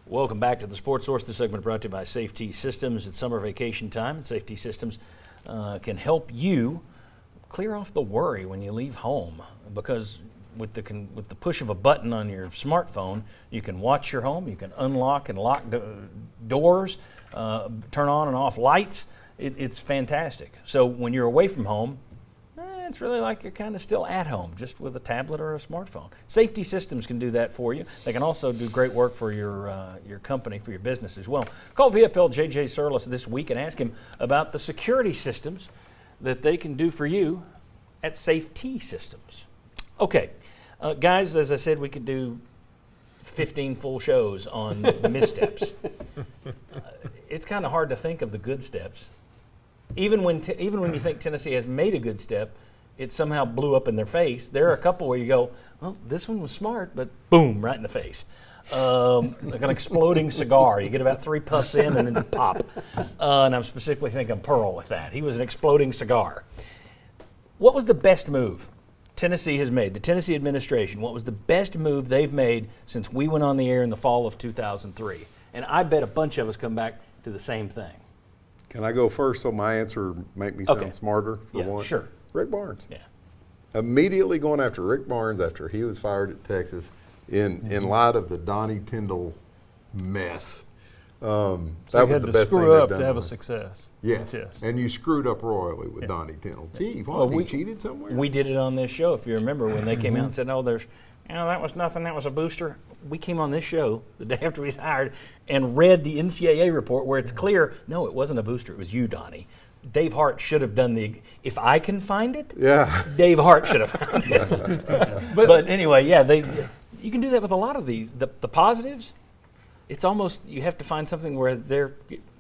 Welcome back to the Sports Source. This segment brought to you by Safety Systems. It's summer vacation time, and Safety Systems can help you clear off the worry when you leave home, because with the push of a button on your smartphone, you can watch your home, you can unlock and lock doors, turn on and off lights. It's fantastic. So when you're away from home, it's really like you're kind of still at home, just with a tablet or a smartphone. Safety Systems can do that for you. They can also do great work for your company, for your business as well. Call VFL J.J. Surlis this week and ask him about the security systems that they can do for you at Safety Systems. Okay, guys, as I said, we could do 15 full shows on the missteps. It's kind of hard to think of the good steps. Even when you think Tennessee has made a good step, it somehow blew up in their face. There are a couple where you go, well, this one was smart, but boom, right in the face. Like an exploding cigar. You get about 3 puffs in and then pop. And I'm specifically thinking Pearl with that. He was an exploding cigar. What was the best move Tennessee has made, the Tennessee administration? What was the best move they've made since we went on the air in the fall of 2003? And I bet a bunch of us come back to the same thing. Can I go first so my answer make me sound smarter for once? Sure. Rick Barnes. Yeah. Immediately going after Rick Barnes after he was fired at Texas in light of the Donnie Tyndall mess. That was the best thing they've done. To have a success. Yes. And you screwed up royally with Donnie Tyndall. Gee, he cheated somewhere? We did it on this show, if you remember, when they came out and said, that was nothing, that was a booster. We came on this show the day after he was hired and read the NCAA report where it's clear, no, it wasn't a booster, it was you, Donnie. Dave Hart should have done if I can find it, Dave Hart should have found it. but anyway, you can do that with a lot of the positives. It's almost, you have to find something where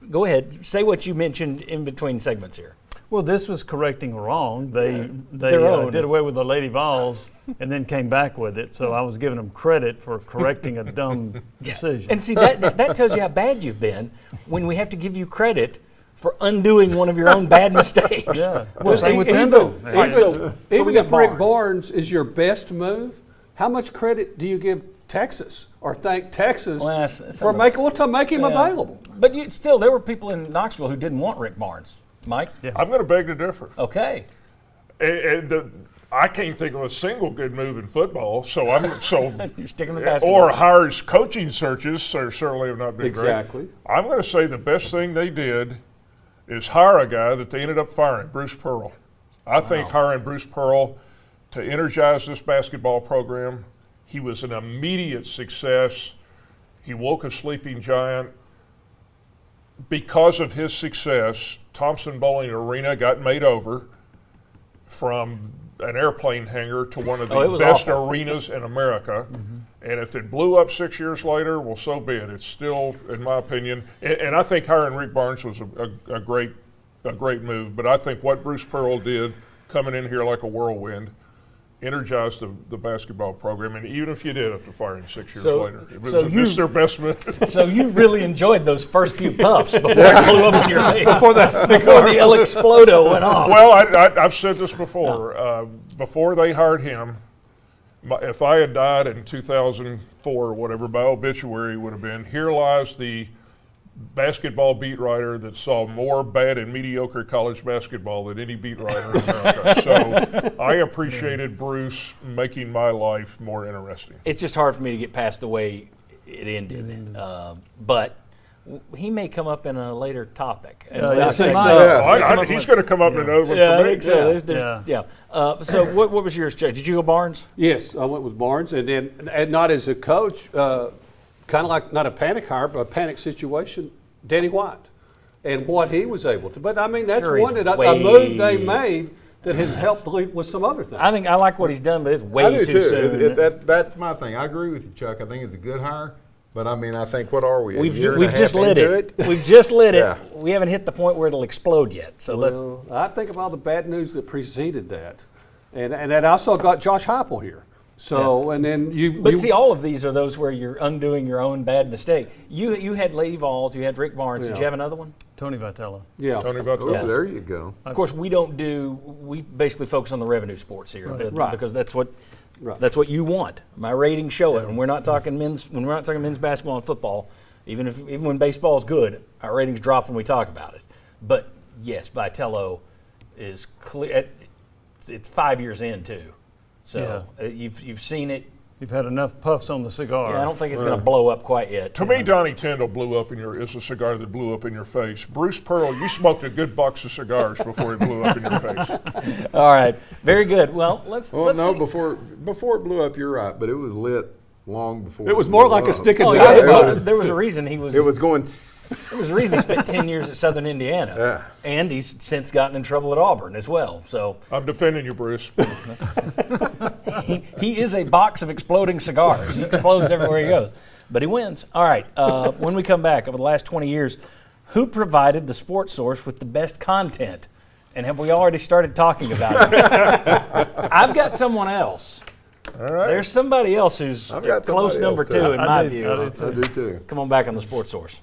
go ahead, say what you mentioned in between segments here. Well, this was correcting wrong. They did away with the Lady Vols and then came back with it. So I was giving them credit for correcting a dumb decision. And see, that tells you how bad you've been when we have to give you credit for undoing one of your own bad mistakes. Yeah. Well, same with Tyndall. Even if Rick Barnes is your best move, how much credit do you give Texas or thank Texas for make him available? But still, there were people in Knoxville who didn't want Rick Barnes. Mike? Yeah. I'm going to beg to differ. Okay. I can't think of a single good move in football, so you're sticking with basketball. Or Hires coaching searches certainly have not been exactly. Great. I'm going to say the best thing they did is hire a guy that they ended up firing, Bruce Pearl. I think hiring Bruce Pearl to energize this basketball program, he was an immediate success. He woke a sleeping giant. Because of his success, Thompson Bowling Arena got made over from an airplane hangar to one of the best arenas in America. Mm-hmm. And if it blew up 6 years later, well, so be it. It's still, in my opinion, and I think hiring Rick Barnes was a great move. But I think what Bruce Pearl did, coming in here like a whirlwind, energized the basketball program. And even if you did have to fire him 6 years later, it was their best move. So you really enjoyed those first few puffs before it blew up in your face. Before the El Explodo went off. Well, I've said this before. Before they hired him, if I had died in 2004 or whatever, my obituary would have been, here lies the basketball beat writer that saw more bad and mediocre college basketball than any beat writer in America. So I appreciated Bruce making my life more interesting. It's just hard for me to get past the way it ended. But he may come up in a later topic. He's going to come up in another one for me. I think so. So what was yours, Jay? Did you go Barnes? Yes, I went with Barnes, and not as a coach, kind of like not a panic hire, but a panic situation, Danny White, and what he was able to. But I mean, that's a move they made that has helped with some other things. I like what he's done, but it's way too soon. That's my thing. I agree with you, Chuck. I think it's a good hire. But I mean, I think, what are we? We've just lit it. We've just lit it. We haven't hit the point where it'll explode yet. So I think of all the bad news that preceded that, and that also got Josh Heupel here. So and then see, all of these are those where you're undoing your own bad mistake. You had Lady Vols, you had Rick Barnes. Did you have another one? Tony Vitello. Yeah, Tony Vitello. Oh, there you go. Of course, we basically focus on the revenue sports here, because that's what. Right. That's what you want. My ratings show it, and we're not talking men's basketball and football. Even when baseball's good, our ratings drop when we talk about it. But yes, Vitello is clear. It's 5 years in too, so you've seen it. You've had enough puffs on the cigar. Yeah, I don't think it's going to blow up quite yet. To me, Donnie Tyndall is a cigar that blew up in your face. Bruce Pearl, you smoked a good box of cigars before it blew up in your face. All right, very good. Well, let's see. Before it blew up, you're right, but it was lit long before. It was more like a stick of Oh, dynamite. yeah, there was a reason he was. It was going. There was a reason he spent 10 years at Southern Indiana, Yeah. and he's since gotten in trouble at Auburn as well. So I'm defending you, Bruce. he is a box of exploding cigars. He explodes everywhere he goes, but he wins. All right. When we come back, over the last 20 years, who provided the Sports Source with the best content? And have we already started talking about it? I've got someone else. All right. There's somebody else who's I've got close somebody number else, too. two in my I view. do too. I do too. Come on back on the Sports Source.